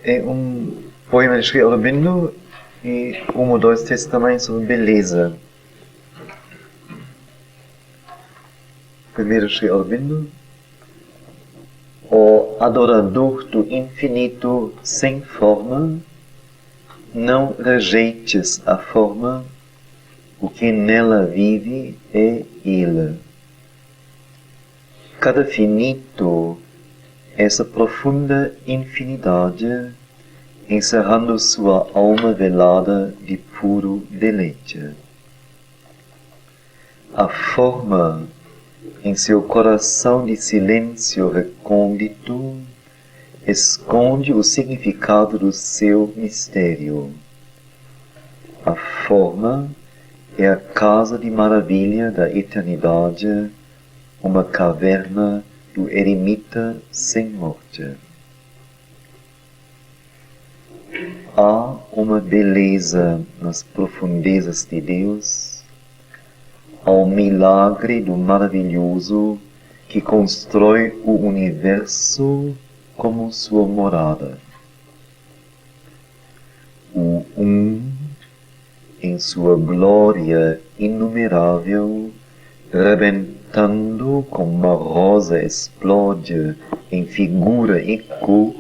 é poema de Sri Aurobindo e ou dois textos também sobre beleza. Primeiro Sri Aurobindo. O adorador do infinito sem forma, não rejeites a forma, o que nela vive é ele. Cada finito, essa profunda infinidade, encerrando sua alma velada de puro deleite. A forma, em seu coração de silêncio recôndito, esconde o significado do seu mistério. A forma é a casa de maravilha da eternidade, uma caverna do eremita sem morte. Há uma beleza nas profundezas de Deus, ao milagre do maravilhoso que constrói o universo como sua morada. O em sua glória inumerável, rebentando como uma rosa explode em figura e cor,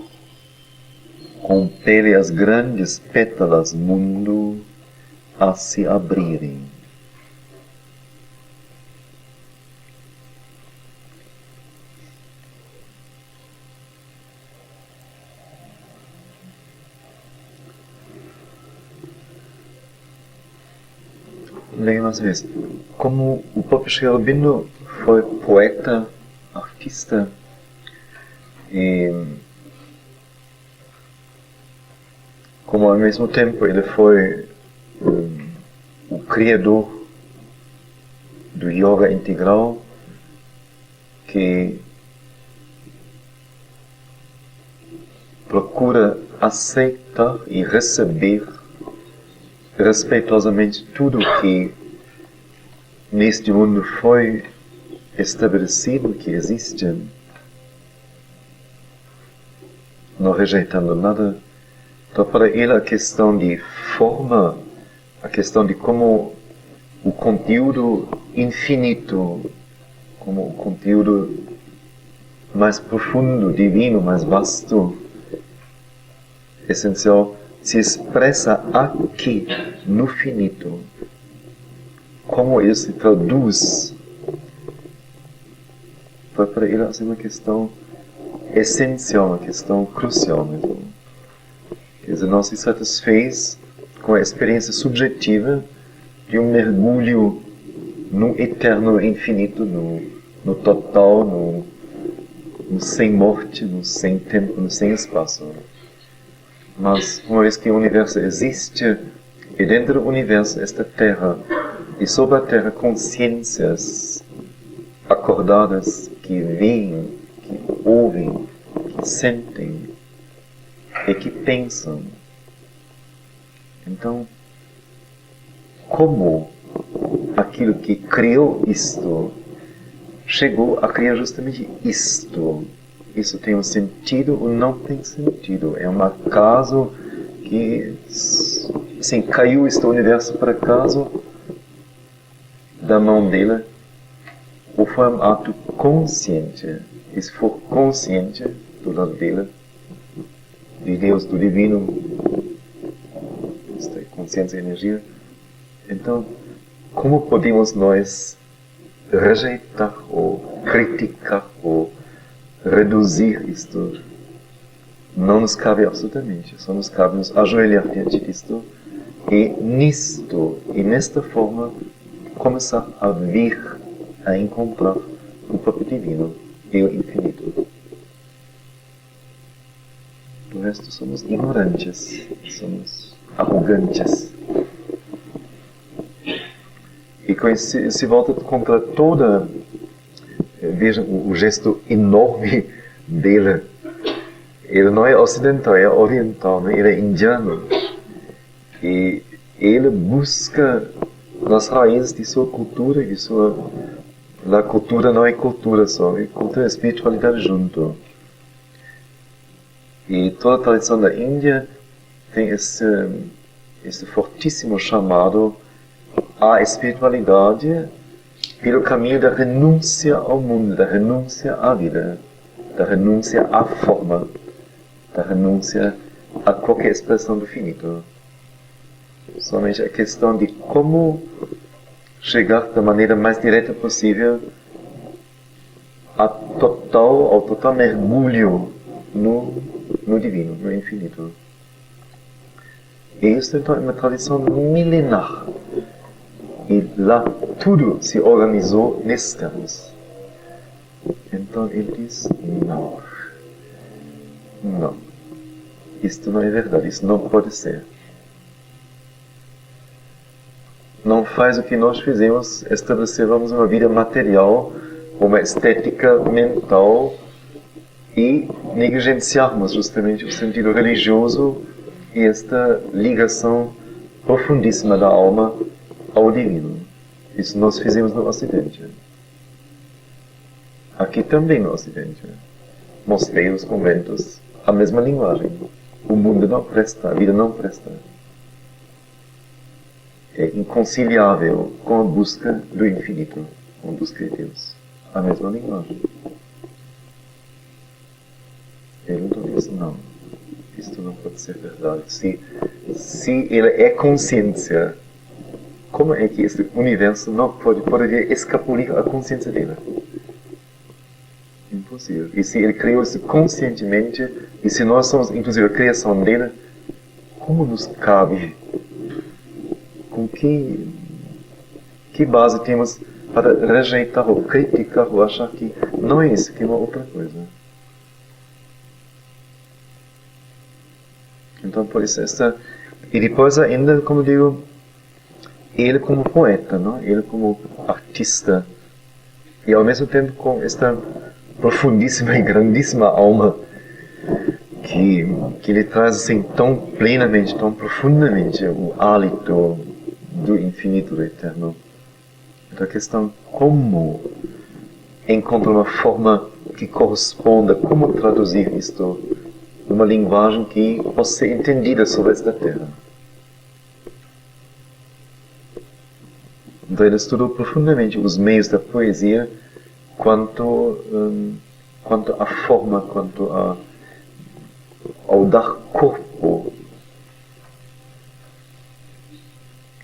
compele as grandes pétalas mundo a se abrirem. Leia mais uma vez. Como o próprio Sri Aurobindo foi poeta, artista, e como ao mesmo tempo ele foi o criador do yoga integral, que procura aceitar e receber respeitosamente tudo que neste mundo foi estabelecido, que existe, não rejeitando nada. Então, para ele, a questão de forma, a questão de como o conteúdo infinito, como o conteúdo mais profundo, divino, mais vasto, essencial, se expressa aqui, no finito. Como ele se traduz, foi para ele assim, uma questão essencial, uma questão crucial mesmo. Quer dizer, não se satisfez com a experiência subjetiva de um mergulho no eterno infinito, no total, no sem morte, no sem tempo, no sem espaço. Mas, uma vez que o universo existe, e dentro do universo esta Terra, e sobre a Terra consciências acordadas que veem, que ouvem, que sentem e que pensam. Então, como aquilo que criou isto chegou a criar justamente isto? Isso tem um sentido ou não tem sentido? É um acaso que, assim, caiu este universo por acaso da mão dele? Ou foi um ato consciente? E se for consciente do lado dele, de Deus, do divino, esta consciência e energia, então, como podemos nós rejeitar ou criticar ou reduzir isto? Não nos cabe absolutamente, só nos cabe nos ajoelhar diante disto e nisto, e nesta forma, começar a vir, a encontrar o próprio divino e o infinito. Do resto somos ignorantes, somos arrogantes. E com isso se volta contra toda, vejam o gesto enorme dele. Ele não é ocidental, é oriental, né? Ele é indiano. E ele busca nas raízes de sua cultura, de sua... A cultura não é cultura só, é cultura e espiritualidade junto. E toda a tradição da Índia tem esse fortíssimo chamado à espiritualidade pelo caminho da renúncia ao mundo, da renúncia à vida, da renúncia à forma, da renúncia a qualquer expressão do finito. Somente a questão de como chegar da maneira mais direta possível ao total mergulho no divino, no infinito. E isso então é uma tradição milenar. E lá tudo se organizou nesses termos. Então ele diz, não. Isto não é verdade, isso não pode ser. Não faz o que nós fizemos, estabelecemos uma vida material, uma estética mental e negligenciarmos justamente o sentido religioso e esta ligação profundíssima da alma ao divino. Isso nós fizemos no Ocidente. Aqui também no Ocidente. Mosteiros, conventos, a mesma linguagem. O mundo não presta, a vida não presta. É inconciliável com a busca do infinito, com a busca de Deus. A mesma linguagem. Ele então diz, não, isto não pode ser verdade. Se ele é consciência, como é que este universo não poderia escapulir à consciência dele? Impossível. E se ele criou isso conscientemente, e se nós somos inclusive a criação dele, como nos cabe? Com que base temos para rejeitar ou criticar ou achar que não é isso, que é uma outra coisa? Então, por isso, e depois ainda, como digo, ele como poeta, não? Ele como artista, e ao mesmo tempo com esta profundíssima e grandíssima alma que ele traz assim tão plenamente, tão profundamente o hálito do infinito, do eterno. Então a questão como encontrar uma forma que corresponda, como traduzir isto numa linguagem que possa ser entendida sobre esta terra. Então ele estudou profundamente os meios da poesia quanto à forma, quanto ao dar corpo.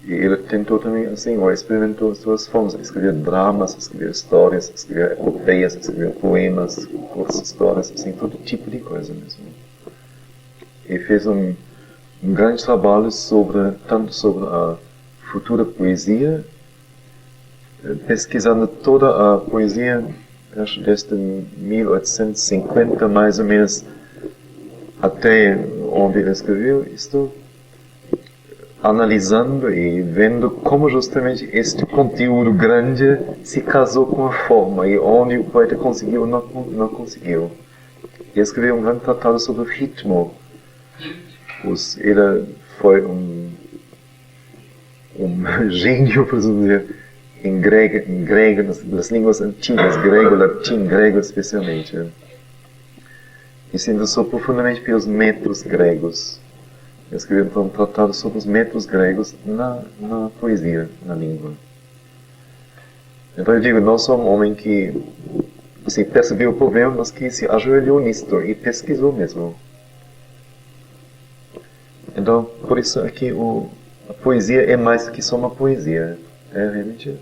E ele tentou também, assim, ou experimentou suas formas, escrever dramas, escrever histórias, escrever epopeias, escrever poemas, curtas histórias, assim, todo tipo de coisa mesmo. E fez um grande trabalho tanto sobre a futura poesia, pesquisando toda a poesia, acho desde 1850 mais ou menos, até onde ele escreveu isto, analisando e vendo como justamente este conteúdo grande se casou com a forma e onde o poeta conseguiu ou não conseguiu. E escreveu um grande tratado sobre o ritmo. Ele foi um gênio, por assim dizer, em grego, nas línguas antigas, grego, latim, grego especialmente. E se interessou profundamente pelos métodos gregos. Ele escreveu então um tratado sobre os métodos gregos na poesia, na língua. Então eu digo, não sou um homem que percebeu o problema, mas que se ajoelhou nisto e pesquisou mesmo. Então, por isso aqui a poesia é mais do que só uma poesia. É realmente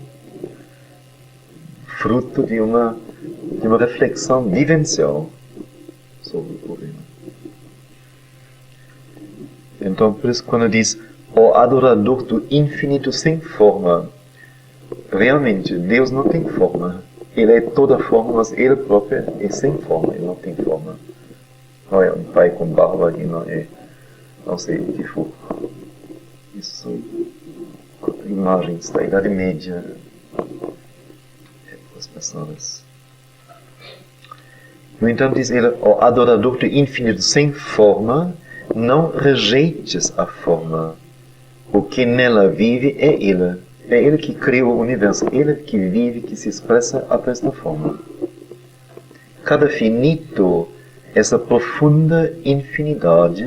fruto de uma reflexão vivencial sobre o problema. Então, por isso, quando diz o adorador do infinito sem forma, realmente, Deus não tem forma. Ele é toda forma, mas Ele próprio é sem forma, Ele não tem forma. Não é um pai com barba e não sei o que for. Isso são imagens da Idade Média. As pessoas. No entanto, diz ele, o adorador do infinito sem forma, não rejeites a forma. O que nela vive é Ele. É Ele que criou o universo. Ele que vive, que se expressa através da forma. Cada finito essa profunda infinidade,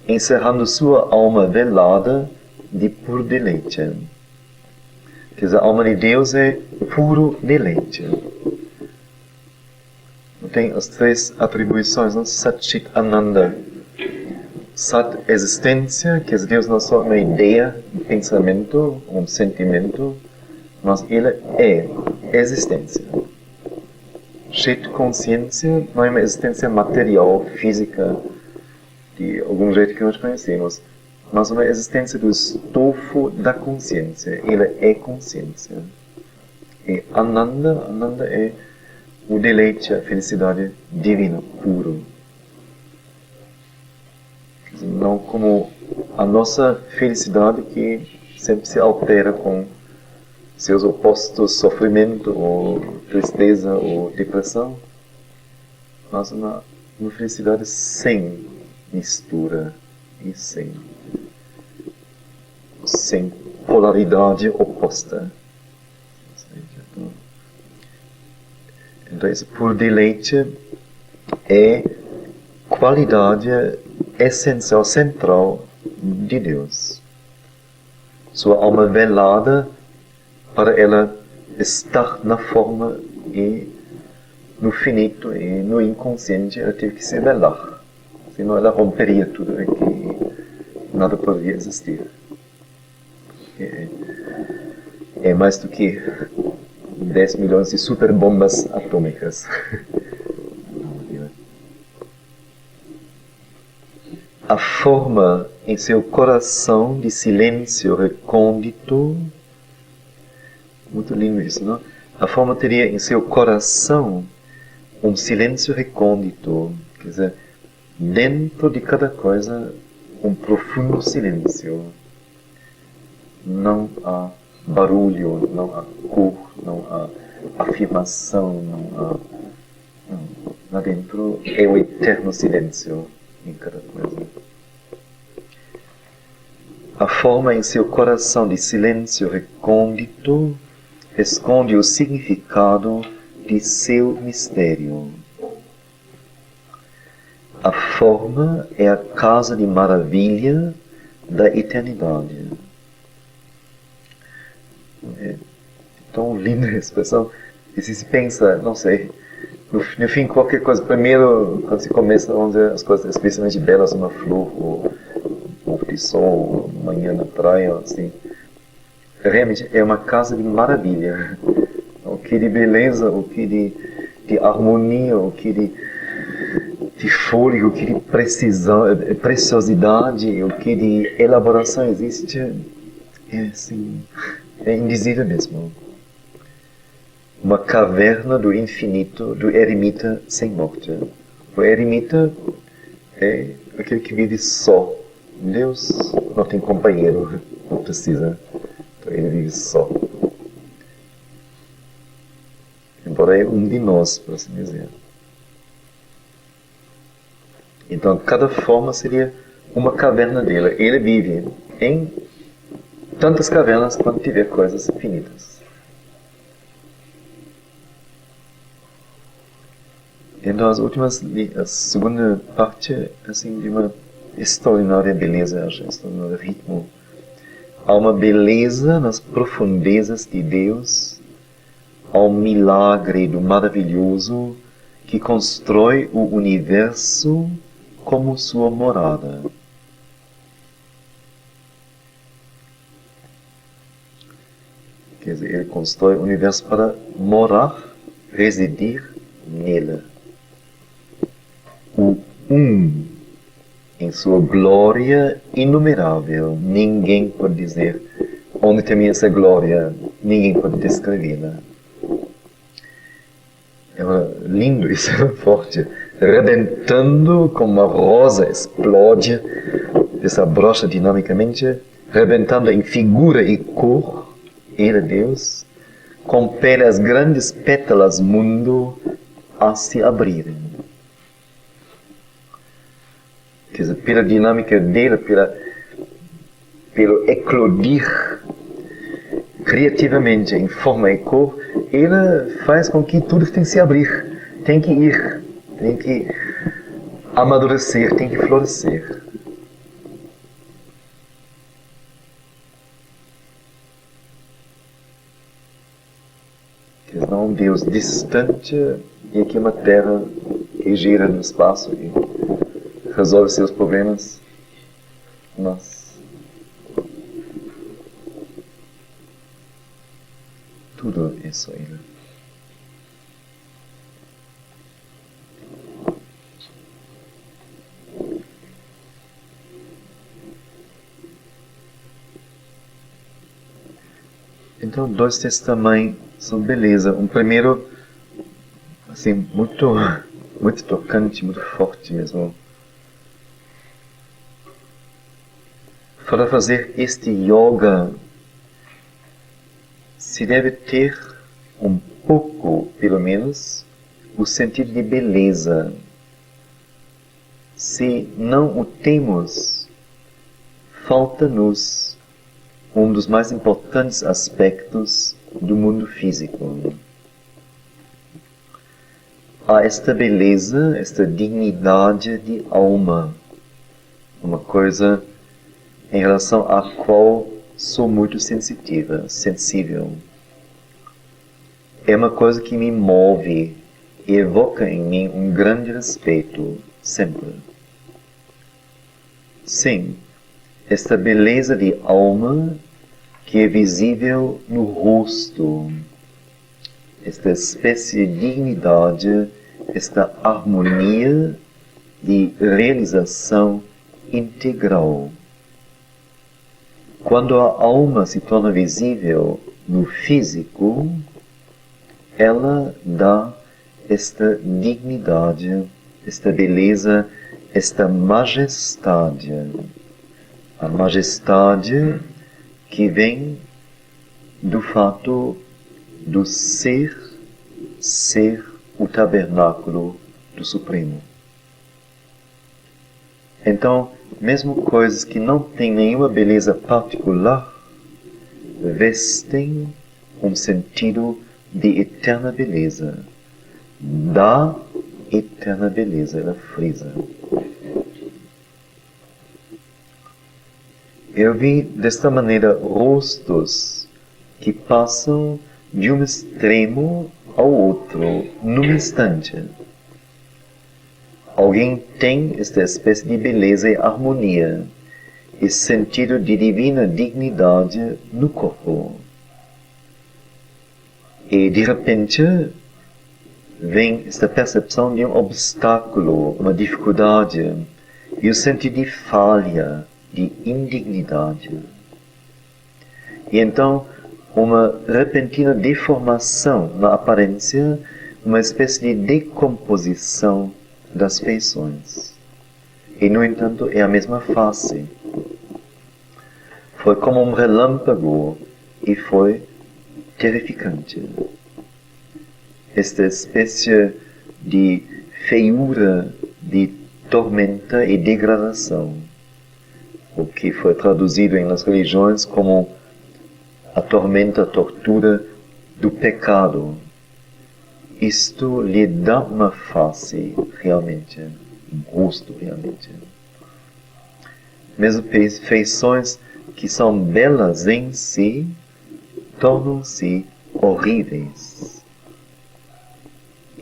encerrando sua alma velada de puro deleite. Quer dizer, a alma de Deus é puro deleite. Tem as três atribuições, não? Sat, Chit, Ananda. Sat, existência, que Deus não é só uma ideia, um pensamento, um sentimento, mas Ele é existência. Chit, consciência, não é uma existência material, física, de algum jeito que nós conhecemos, mas uma existência do estofo da consciência. Ele é consciência. E Ananda é o deleite, a felicidade divina, puro. Não como a nossa felicidade que sempre se altera com seus opostos, sofrimento, ou tristeza, ou depressão, mas uma felicidade sem mistura e sem polaridade oposta. Então, esse puro deleite é qualidade essencial, central de Deus. Sua alma velada para ela estar na forma e no finito e no inconsciente, ela teve que se velar. Senão ela romperia tudo e nada poderia existir. É mais do que 10 milhões de superbombas atômicas. A forma em seu coração de silêncio recôndito, muito lindo isso, não? A forma teria em seu coração um silêncio recôndito, quer dizer, dentro de cada coisa um profundo silêncio. Não há barulho, não há cor, não há afirmação, lá dentro é o eterno silêncio em cada coisa. A forma em seu coração de silêncio recôndito esconde o significado de seu mistério. A forma é a casa de maravilha da eternidade. É tão linda a expressão. E se pensa, não sei, no fim qualquer coisa, primeiro quando se começa, vamos dizer, as coisas especialmente belas, uma flor, ou um de sol, manhã na praia, assim, realmente é uma casa de maravilha. O que de beleza, o que de harmonia, o que de fôlego, o que de precisão, preciosidade, o que de elaboração existe, é assim, é indizível mesmo. Uma caverna do infinito, do eremita sem morte. O eremita é aquele que vive só. Deus não tem companheiro, não precisa. Então ele vive só. Embora é um de nós, por assim dizer. Então cada forma seria uma caverna dele. Ele vive em tantas cavernas quanto tiver coisas infinitas. Então a segunda parte assim, de uma extraordinária beleza, acho, extraordinário ritmo. Há uma beleza nas profundezas de Deus, há um milagre do maravilhoso que constrói o universo como sua morada. Quer dizer, ele constrói o universo para morar, residir nele. O em sua glória inumerável, ninguém pode dizer onde termina essa glória, ninguém pode descrevê-la. É lindo isso, é forte. Rebentando como uma rosa explode, essa brocha dinamicamente, rebentando em figura e cor, Ele, Deus, compele as grandes pétalas mundo a se abrirem. Quer dizer, pela dinâmica dele, pelo eclodir criativamente em forma e cor, ele faz com que tudo tem que se abrir, tem que ir, tem que amadurecer, tem que florescer. Não é um Deus distante e aqui uma terra que gira no espaço e resolve seus problemas. Mas tudo é só Ele. Então, dois textos também são beleza. Um primeiro, assim, muito tocante, muito forte mesmo. Para fazer este yoga, se deve ter um pouco, pelo menos, o sentido de beleza. Se não o temos, falta-nos um dos mais importantes aspectos do mundo físico. Há esta beleza, esta dignidade de alma, uma coisa em relação à qual sou muito sensível. É uma coisa que me move e evoca em mim um grande respeito, sempre. Sim, esta beleza de alma que é visível no rosto, esta espécie de dignidade, esta harmonia de realização integral. Quando a alma se torna visível no físico, ela dá esta dignidade, esta beleza, esta majestade. A majestade que vem do fato do ser o tabernáculo do Supremo. Então, mesmo coisas que não têm nenhuma beleza particular, vestem um sentido de eterna beleza. Da eterna beleza, ela frisa. Eu vi desta maneira rostos que passam de um extremo ao outro num instante. Alguém tem esta espécie de beleza e harmonia, esse sentido de divina dignidade no corpo. E de repente vem esta percepção de um obstáculo, uma dificuldade, e o sentido de falha, de indignidade. E então, uma repentina deformação na aparência, uma espécie de decomposição das feições. E, no entanto, é a mesma face. Foi como um relâmpago e foi terrificante. Esta espécie de feiura, de tormenta e degradação, o que foi traduzido nas religiões como a tormenta, a tortura do pecado. Isto lhe dá uma face realmente, um rosto realmente. Mesmo feições que são belas em si, tornam-se horríveis.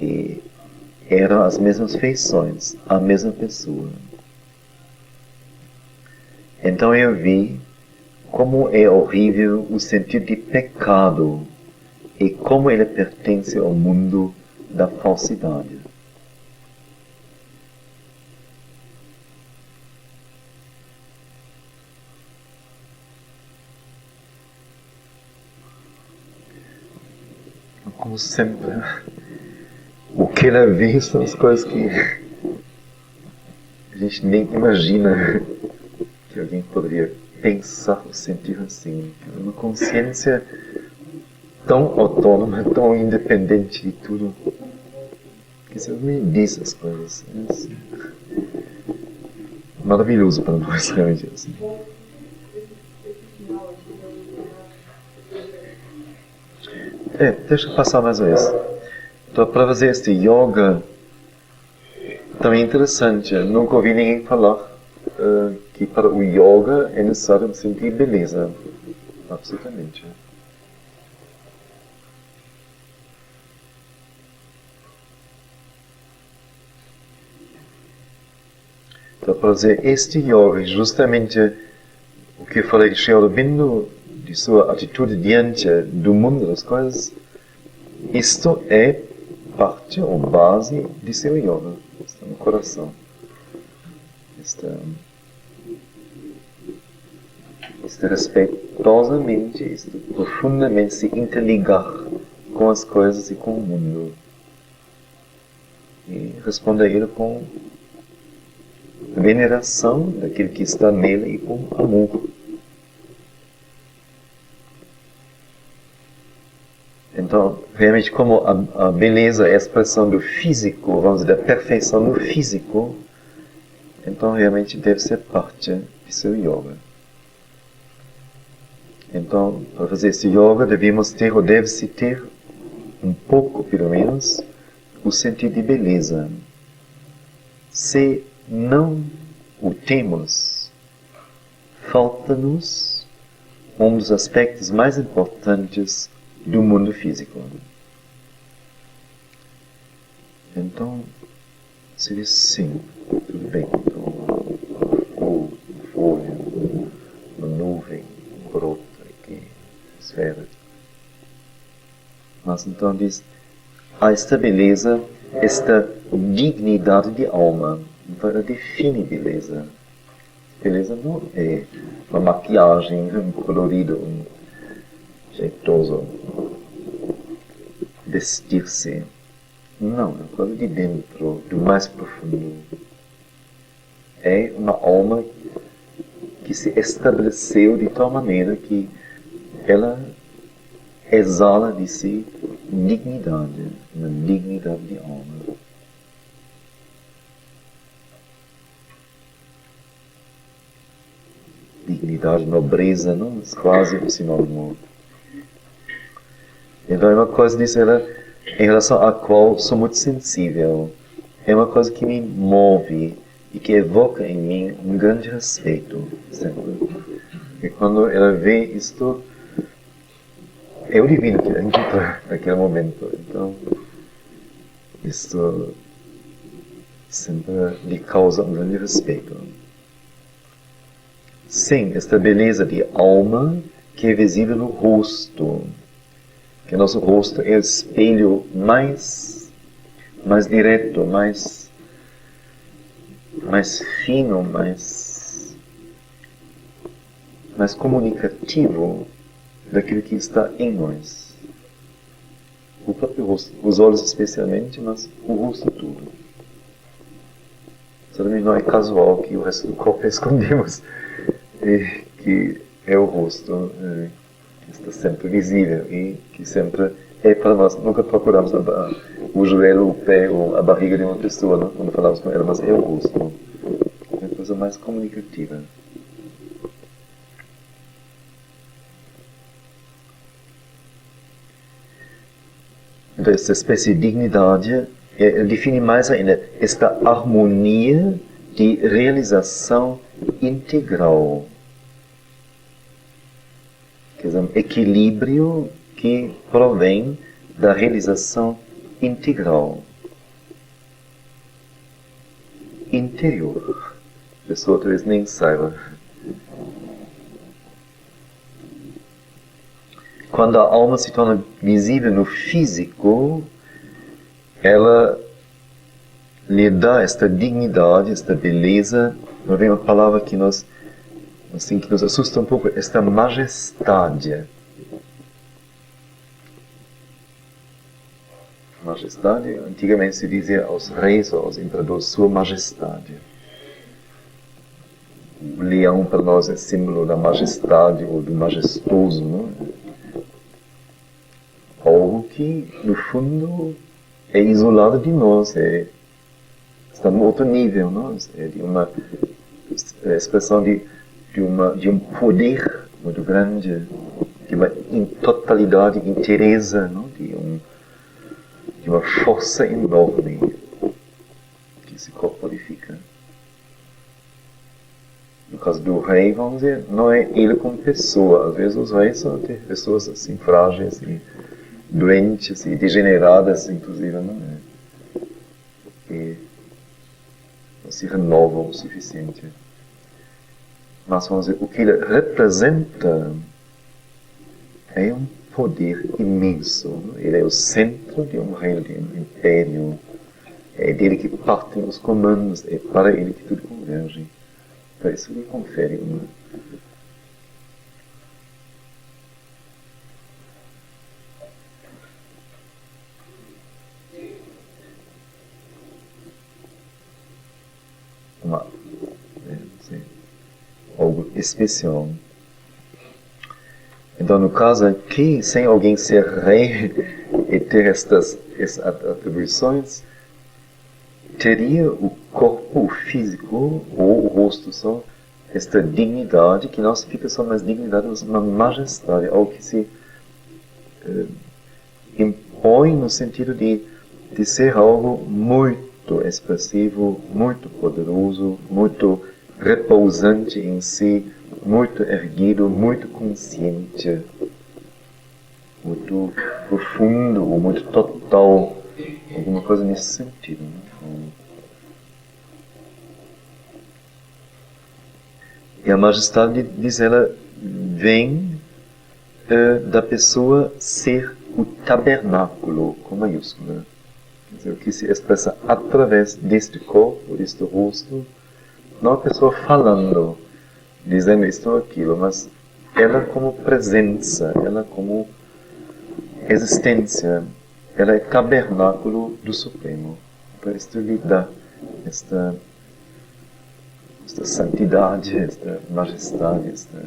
E eram as mesmas feições, a mesma pessoa. Então eu vi como é horrível o sentido de pecado e como ele pertence ao mundo da falsidade. Como sempre, o que ela vê são as coisas que a gente nem imagina que alguém poderia pensar ou sentir assim. Uma consciência tão autônoma, tão independente de tudo, que você me diz as coisas. É assim, maravilhoso para nós, realmente. Assim. Deixa eu passar mais uma vez. Então, para fazer este yoga, Também é interessante, nunca ouvi ninguém falar que para o yoga é necessário sentir beleza. Absolutamente. Então, para dizer, este yoga, justamente o que eu falei de Sri Aurobindo, de sua atitude diante do mundo das coisas, isto é parte ou base de seu yoga. Está no coração. Está respeitosamente, está profundamente se interligar com as coisas e com o mundo. E responder a ele com veneração daquilo que está nele e com amor. Então, realmente, como a beleza é a expressão do físico, vamos dizer, da perfeição no físico, então realmente deve ser parte de seu yoga. Então, para fazer esse yoga, devemos ter, ou deve-se ter, um pouco, pelo menos, o sentido de beleza. Se não o temos, falta-nos um dos aspectos mais importantes do mundo físico. Então, se diz sim, tudo bem, uma folha, uma nuvem, brota aqui, esfera. Mas então diz, há esta beleza, esta dignidade de alma. Então ela define beleza. Beleza não é uma maquiagem, um colorido, um jeitoso vestir-se. Não, é uma coisa de dentro, do mais profundo. É uma alma que se estabeleceu de tal maneira que ela exala de si dignidade, uma dignidade de alma. Dignidade, nobreza, não? É quase um sinônimo. Então é uma coisa disso, ela, em relação à qual sou muito sensível. É uma coisa que me move e que evoca em mim um grande respeito, sempre. E quando ela vê isto, é o divino que ela encontrou naquele momento. Então, isto sempre lhe causa um grande respeito. Sim, esta beleza de alma que é visível no rosto. Que nosso rosto é o espelho mais direto, mais fino, mais comunicativo daquilo que está em nós. O próprio rosto, os olhos especialmente, mas o rosto tudo. Certamente não é casual que o resto do corpo escondemos, que é o rosto, que está sempre visível e que sempre é para nós. Nunca procuramos o joelho, o pé ou a barriga de uma pessoa, não? Quando falamos com ela, mas é o rosto. É a coisa mais comunicativa. Então, essa espécie de dignidade define mais ainda esta harmonia de realização integral. Quer dizer, um equilíbrio que provém da realização integral. Interior. A pessoa talvez nem saiba. Quando a alma se torna visível no físico, ela lhe dá esta dignidade, esta beleza. Não vem uma palavra que nos assusta um pouco, esta majestade. Majestade, antigamente se dizia aos reis ou aos imperadores, Sua Majestade. O leão para nós é símbolo da majestade ou do majestoso, não é? Algo que, no fundo, é isolado de nós, está num outro nível, não? É de uma expressão de um poder muito grande, de uma totalidade inteireza, não? De uma força enorme que esse corpo no caso do rei, vamos dizer, não é ele como pessoa. Às vezes os reis são até pessoas assim frágeis e doentes e degeneradas, inclusive, não é? E não se renovam o suficiente. Mas vamos dizer, o que ele representa é um poder imenso. Não? Ele é o centro de um reino, de um império. É dele que partem os comandos, é para ele que tudo converge. Para isso lhe confere algo especial. Então, no caso aqui, sem alguém ser rei e ter essas atribuições, teria o corpo, o físico, ou o rosto só, esta dignidade, que não fica só mais dignidade, mas uma majestade, algo que se impõe no sentido de ser algo muito expressivo, muito poderoso, muito repousante em si, muito erguido, muito consciente, muito profundo, ou muito total, alguma coisa nesse sentido. Né? E a majestade, diz ela, vem da pessoa ser o tabernáculo, com maiúscula. Quer dizer, o que se expressa através deste corpo, deste rosto, não a pessoa falando, dizendo isto ou aquilo, mas ela como presença, ela como existência, ela é tabernáculo do Supremo. Então isto lhe dá esta santidade, esta majestade, esta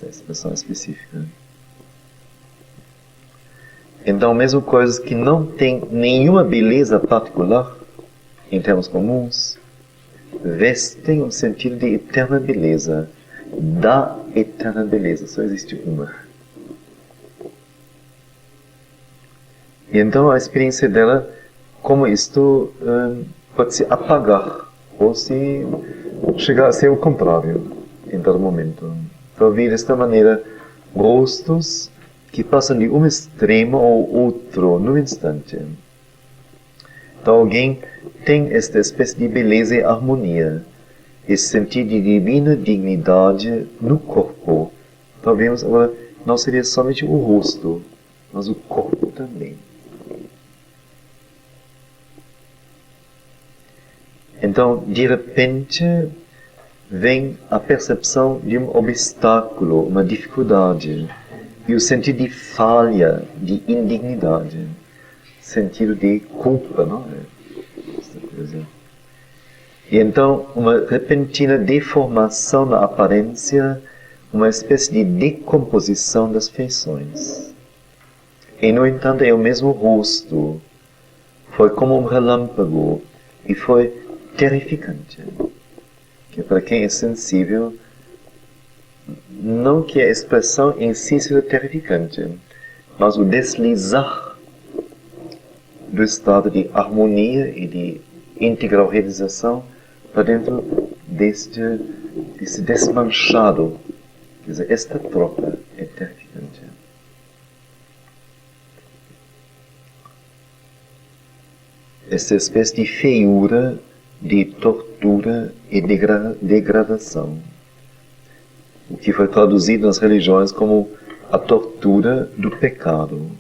expressão específica. Então, mesmo coisas que não têm nenhuma beleza particular, em termos comuns, vestem um sentido de eterna beleza, da eterna beleza, só existe uma. E então a experiência dela, como isto pode se apagar, ou se chegar a ser o contrário, em dado momento. Então, vi desta maneira rostos que passam de um extremo ao outro num instante. Então alguém tem esta espécie de beleza e harmonia, esse sentido de divina dignidade no corpo. Então vemos agora, não seria somente o rosto, mas o corpo também. Então, de repente, vem a percepção de um obstáculo, uma dificuldade, e o sentido de falha, de indignidade, sentido de culpa, não é? Esta coisa. E então, uma repentina deformação na aparência, uma espécie de decomposição das feições. E, no entanto, é o mesmo rosto. Foi como um relâmpago e foi terrificante. Que para quem é sensível, não que a expressão em si seja terrificante, mas o deslizar do estado de harmonia e de integral realização para dentro desse desmanchado. Quer dizer, esta troca é terrificante. Essa espécie de feiura, de tortura e degradação. O que foi traduzido nas religiões como a tortura do pecado.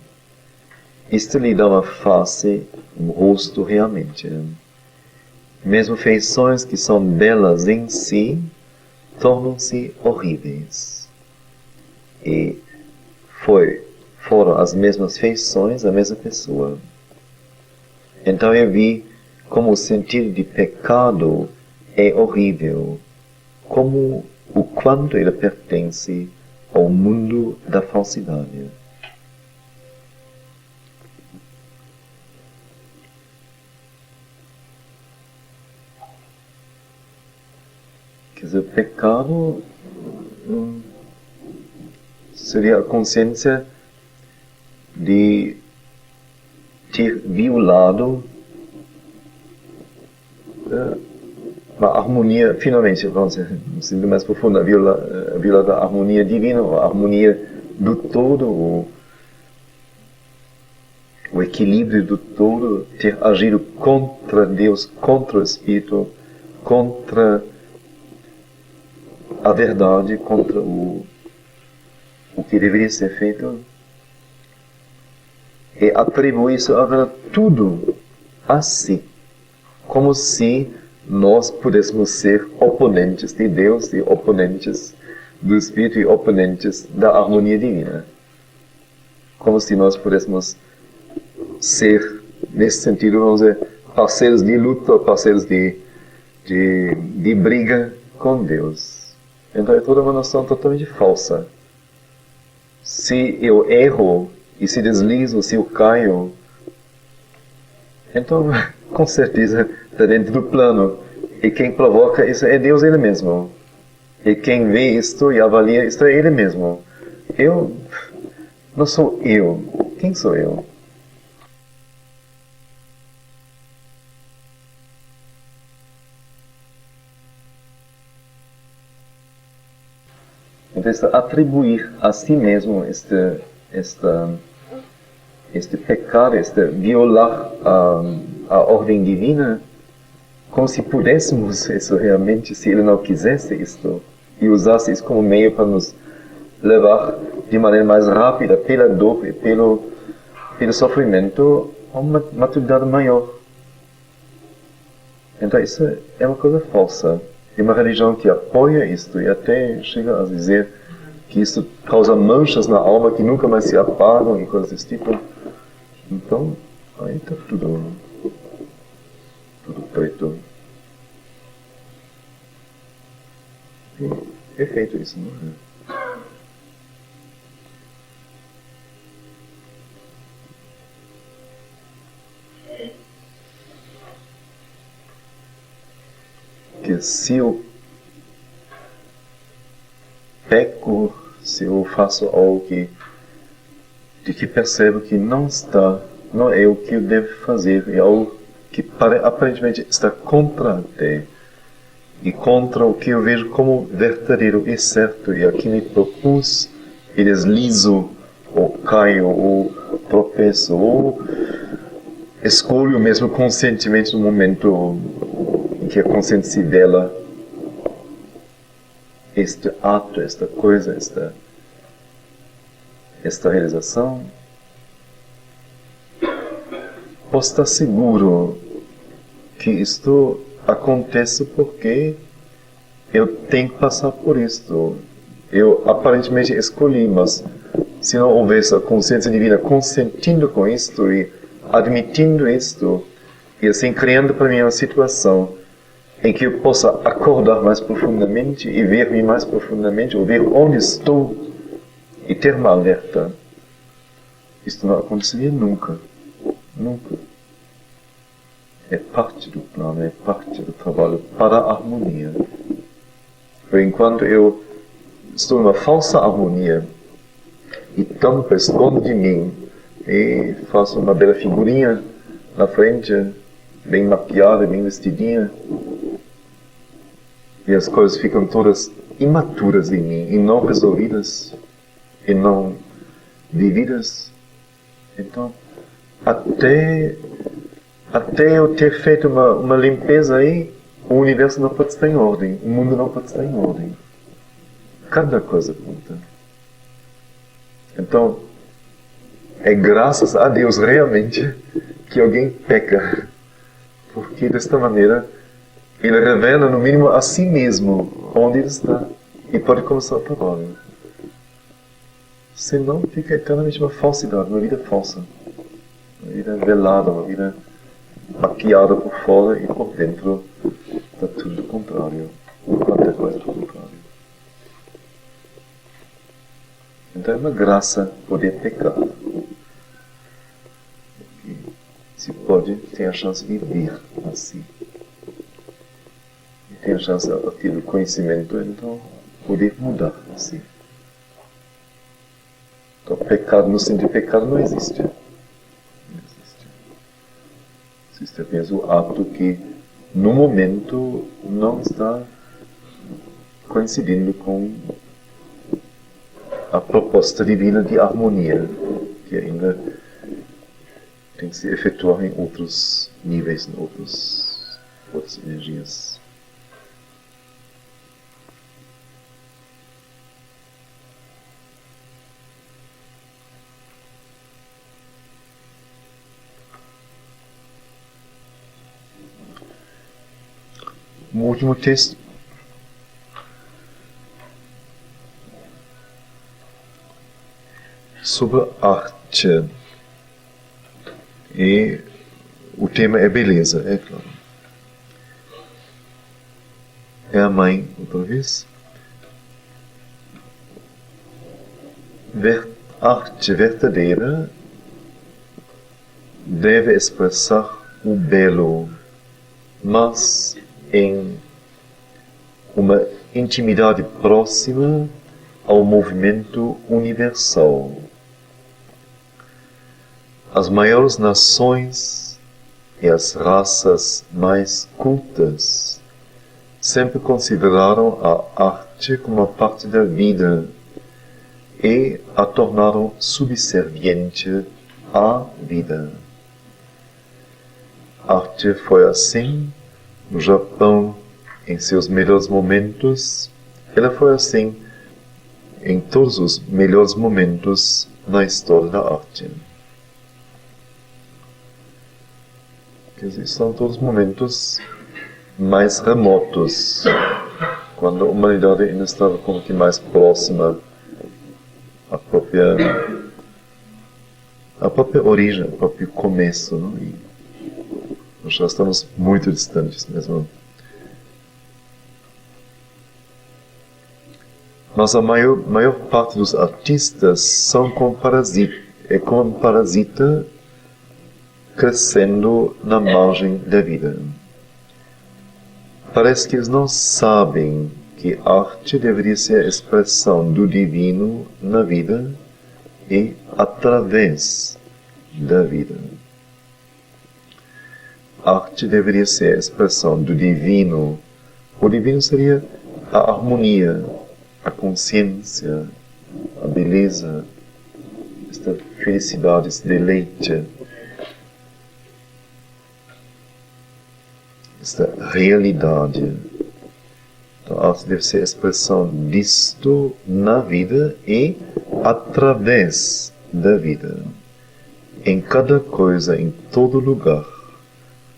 Isto lhe dá uma face, um rosto realmente. Mesmo feições que são belas em si, tornam-se horríveis. E foram as mesmas feições, a mesma pessoa. Então eu vi como o sentido de pecado é horrível, como o quanto ele pertence ao mundo da falsidade. Quer dizer, o pecado seria a consciência de ter violado uma harmonia, finalmente, vamos dizer, um sentido mais profundo, a viola da harmonia divina, a harmonia do todo, o equilíbrio do todo, ter agido contra Deus, contra o Espírito, contra a verdade, contra o que deveria ser feito, e atribui isso a tudo a si, como se nós pudéssemos ser oponentes de Deus, e oponentes do Espírito e oponentes da harmonia divina. Como se nós pudéssemos ser, nesse sentido, vamos dizer, parceiros de luta, parceiros de briga com Deus. Então é toda uma noção totalmente falsa. Se eu erro e se deslizo, se eu caio, então com certeza está dentro do plano. E quem provoca isso é Deus Ele mesmo. E quem vê isto e avalia isto é Ele mesmo. Eu não sou eu. Quem sou eu? Então, atribuir a si mesmo este pecado, violar a ordem divina, como se pudéssemos isso realmente, se Ele não quisesse isto, e usasse isso como meio para nos levar de maneira mais rápida, pela dor e pelo sofrimento, a uma maturidade maior. Então isso é uma coisa falsa. E uma religião que apoia isto e até chega a dizer que isso causa manchas na alma que nunca mais se apagam e coisas desse tipo. Então, aí está tudo preto. E é feito isso, não é? Que se eu peco, se eu faço algo de que percebo que não é o que eu devo fazer, é algo que aparentemente está contra a fé e contra o que eu vejo como verdadeiro e certo, e aqui me propus e deslizo, ou caio, ou tropeço, ou escolho mesmo conscientemente no momento em que a consciência se vela este ato, esta coisa, esta realização, posso estar seguro que isto acontece porque eu tenho que passar por isto. Eu aparentemente escolhi, mas se não houvesse a consciência divina consentindo com isto e admitindo isto, e assim criando para mim uma situação em que eu possa acordar mais profundamente e ver-me mais profundamente, ou ver onde estou e ter uma alerta, isto não aconteceria nunca. Nunca. É parte do plano, é parte do trabalho para a harmonia. Enquanto eu estou numa falsa harmonia e tampo, escondo de mim e faço uma bela figurinha na frente, bem maquiada, bem vestidinha, e as coisas ficam todas imaturas em mim, e não resolvidas, e não vividas. Então, até eu ter feito uma limpeza aí, o universo não pode estar em ordem, o mundo não pode estar em ordem. Cada coisa conta. Então, é graças a Deus realmente que alguém peca, porque desta maneira ele revela no mínimo a si mesmo onde ele está e pode começar o trabalho. Senão fica eternamente uma falsidade, uma vida falsa, uma vida velada, uma vida maquiada por fora e por dentro está tudo do contrário, qualquer coisa do contrário. Então é uma graça poder pecar. E se pode, tem a chance de vir assim. E tem a chance de ter o conhecimento, então poder mudar assim. Então pecado no sentido de pecado não existe. Existe apenas o ato que no momento, não está coincidindo com a proposta divina de harmonia, que ainda tem que se efetuar em outros níveis, em outras energias. Um último texto. Sobre arte. E o tema é beleza, é claro. É a mãe, outra vez. Arte verdadeira deve expressar o belo, mas em uma intimidade próxima ao movimento universal. As maiores nações e as raças mais cultas sempre consideraram a arte como uma parte da vida e a tornaram subserviente à vida. A arte foi assim no Japão em seus melhores momentos, ela foi assim em todos os melhores momentos na história da arte. Quer dizer, são todos momentos mais remotos, quando a humanidade ainda estava como que mais próxima à própria origem, ao próprio começo, não? E nós já estamos muito distantes mesmo. Mas a maior parte dos artistas são como um parasita crescendo na margem da vida. Parece que eles não sabem que a arte deveria ser a expressão do divino na vida e através da vida. A arte deveria ser a expressão do divino. O divino seria a harmonia, a consciência, a beleza, esta felicidade, esse deleite, esta realidade. Então, a arte deve ser a expressão disto na vida e através da vida. Em cada coisa, em todo lugar,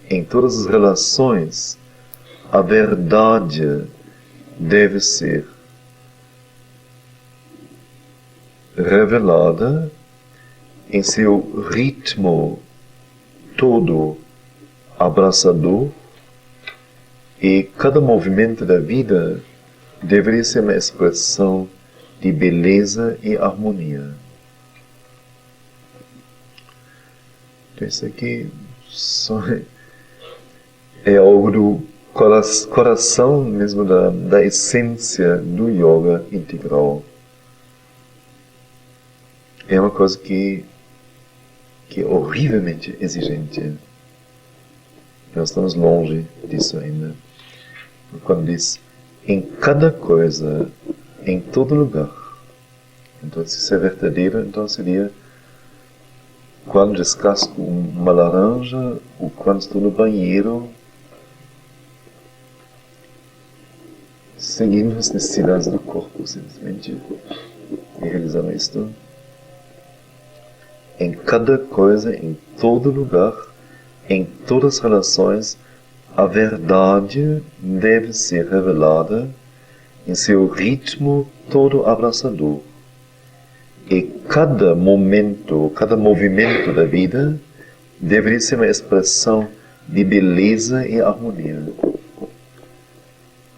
em todas as relações, a verdade deve ser revelada em seu ritmo todo abraçador, e cada movimento da vida deveria ser uma expressão de beleza e harmonia. Então isso aqui é algo do coração mesmo da essência do yoga integral. É uma coisa que é horrivelmente exigente. Nós estamos longe disso ainda. Quando diz, em cada coisa, em todo lugar. Então, se isso é verdadeiro, então seria quando descasco uma laranja, ou quando estou no banheiro, seguindo as necessidades do corpo, simplesmente, e realizando isto. Em cada coisa, em todo lugar, em todas as relações, a verdade deve ser revelada em seu ritmo todo abraçador. E cada momento, cada movimento da vida deveria ser uma expressão de beleza e harmonia.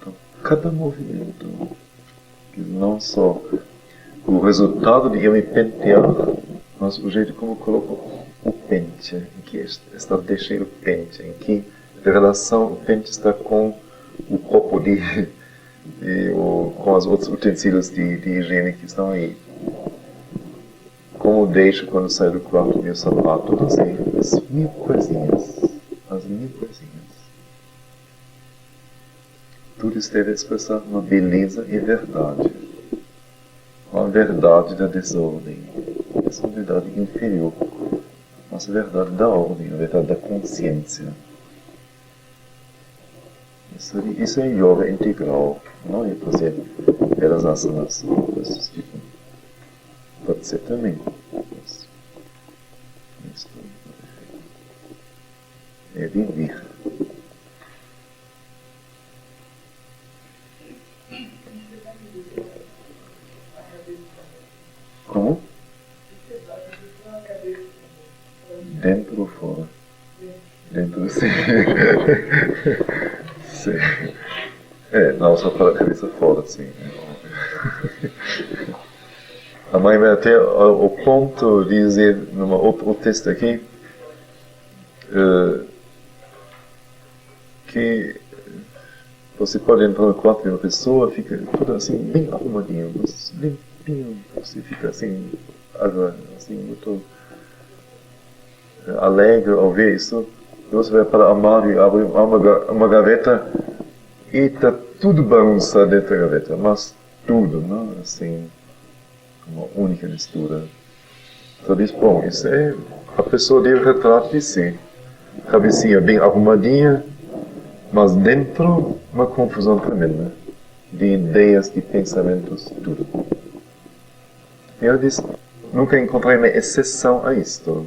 Então, cada movimento, não só o resultado de eu me pentear, mas o jeito como eu coloco o pente, em que está deixando o pente, em que a relação, o pente está com o copo com os outros utensílios de higiene que estão aí. Como deixo quando saio do quarto meu sapato, assim, as mil coisinhas. Tudo isso deve expressar uma beleza e verdade. Não a verdade da desordem. Essa é uma verdade inferior. Mas a verdade da ordem, a verdade da consciência. Isso é yoga integral. Não é fazer belas asanas, coisas tipo. Pode ser também. É viver. Como? Dentro ou fora? Dentro, sim. Sim. Não só para a cabeça fora, sim. A mãe vai até o ponto de dizer, numa outro texto aqui, que você pode entrar no quarto de uma pessoa, fica tudo assim, bem arrumadinho, limpinho, você fica assim, muito alegre ao ver isso. E você vai para o armário e abre uma gaveta e está tudo bagunçado dentro da gaveta, mas tudo, não? Assim, uma única mistura. Então diz, bom, isso é a pessoa deu o retrato de si. Cabecinha bem arrumadinha, mas dentro uma confusão tremenda de ideias, de pensamentos, tudo. E ela diz, nunca encontrei uma exceção a isto.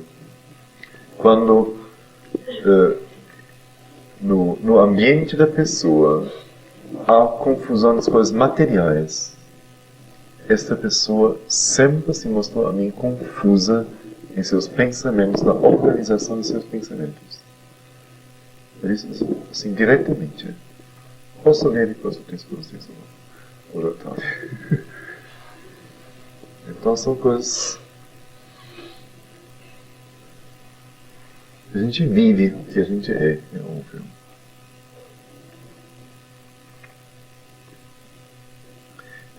Quando no ambiente da pessoa há confusão das coisas materiais, esta pessoa sempre se mostrou a mim confusa em seus pensamentos, na organização de seus pensamentos. Ele diz assim, diretamente. Posso ler depois o texto para vocês? Então são coisas... A gente vive o que a gente é óbvio.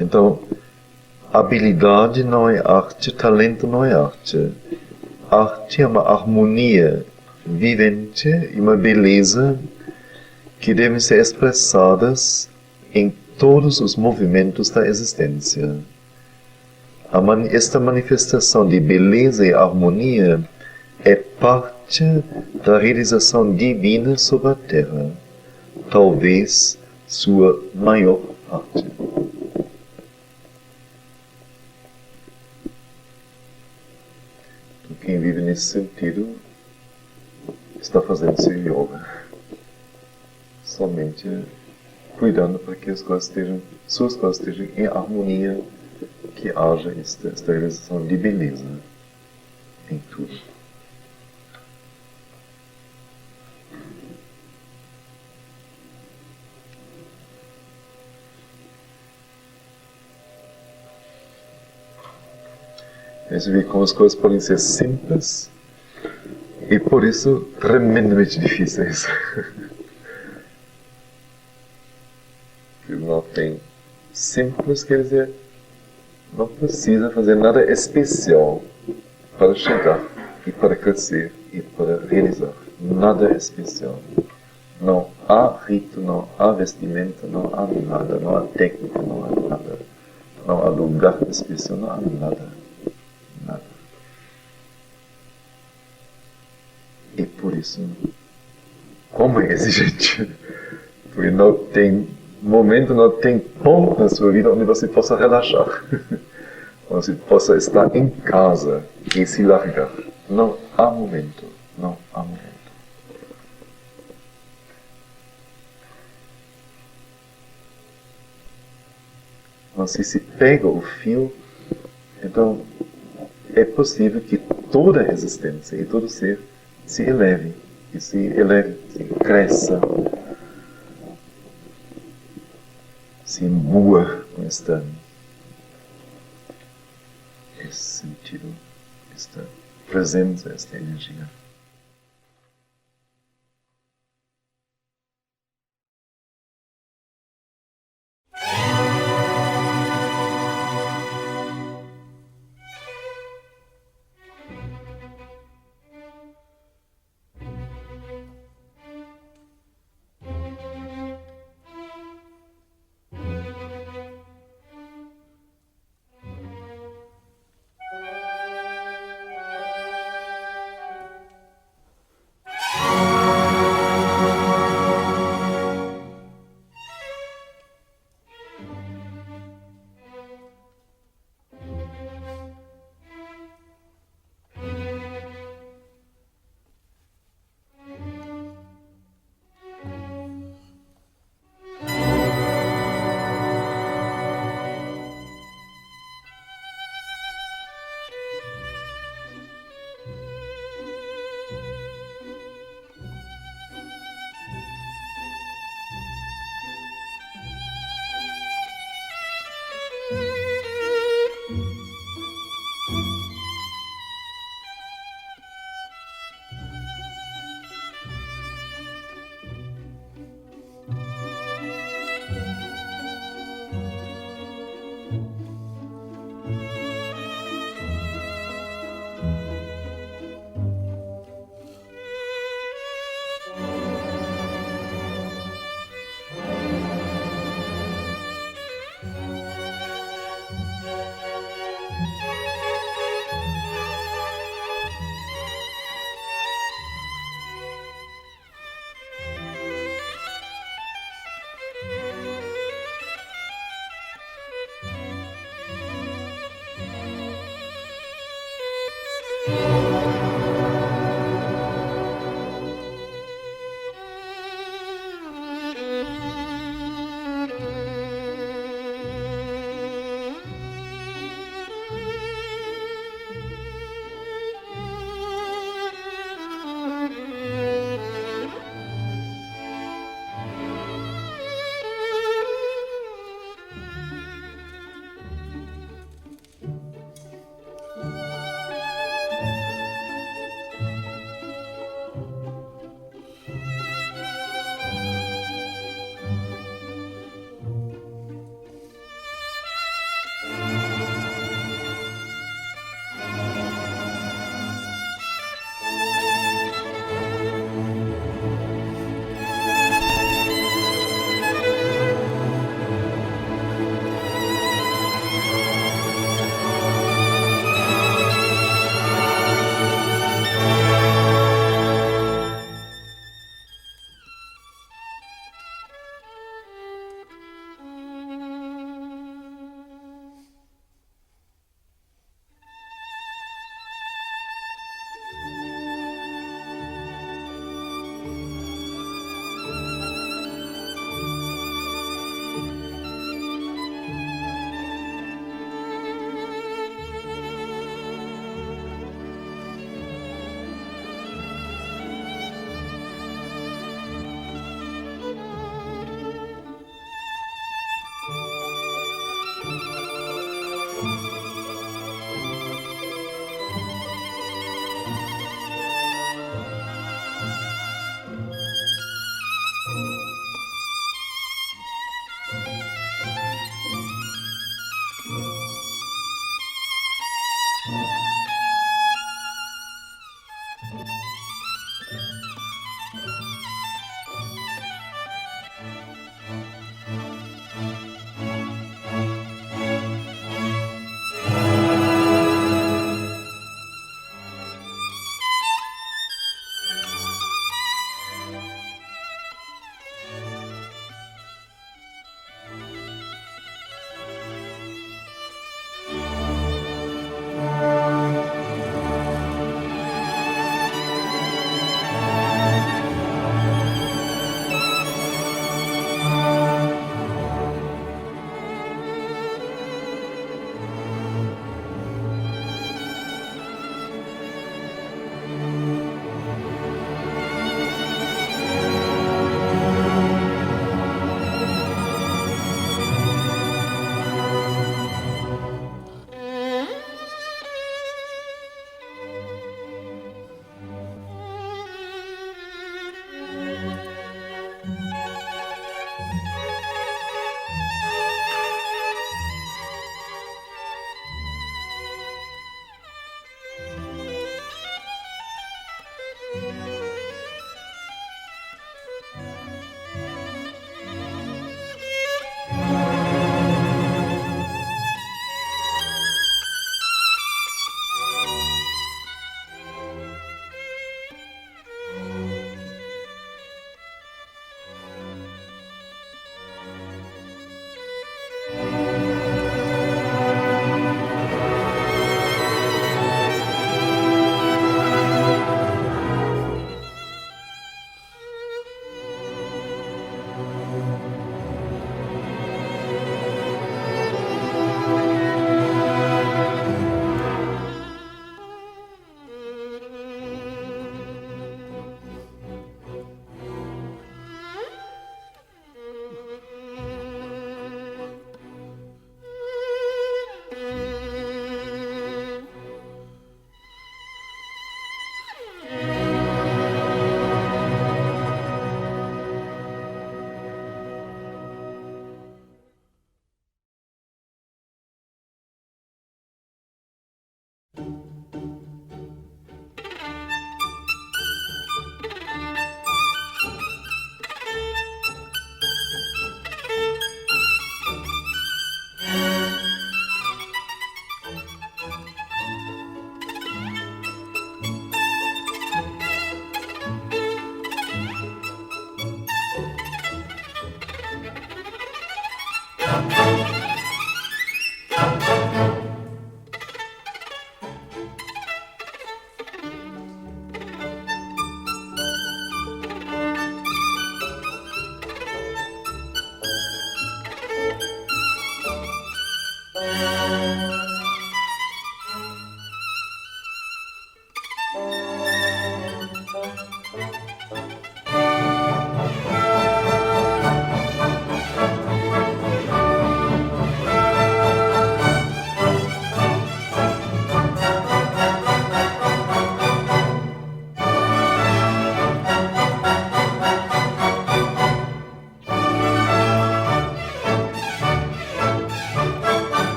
Então, habilidade não é arte, talento não é arte. Arte é uma harmonia vivente e uma beleza que devem ser expressadas em todos os movimentos da existência. Esta manifestação de beleza e harmonia é parte da realização divina sobre a Terra, talvez sua maior parte. Quem vive nesse sentido está fazendo seu yoga. Somente cuidando para que as coisas suas coisas estejam em harmonia, que haja esta realização de beleza em tudo. A gente vê como as coisas podem ser simples e por isso tremendamente difíceis. Não tem simples, quer dizer, não precisa fazer nada especial para chegar e para crescer e para realizar. Nada especial. Não há rito, não há vestimenta, não há nada, não há técnica, não há nada. Não há lugar especial, não há nada. Nada. E por isso, como é exigente? Porque não tem momento, não tem ponto na sua vida onde você possa relaxar. Onde você possa estar em casa e se largar. Não há momento. Não há momento. Mas se pega o fio, então é possível que toda a existência e todo ser se eleve, se cresça, se imbua com esse sentido, esta presença, esta energia.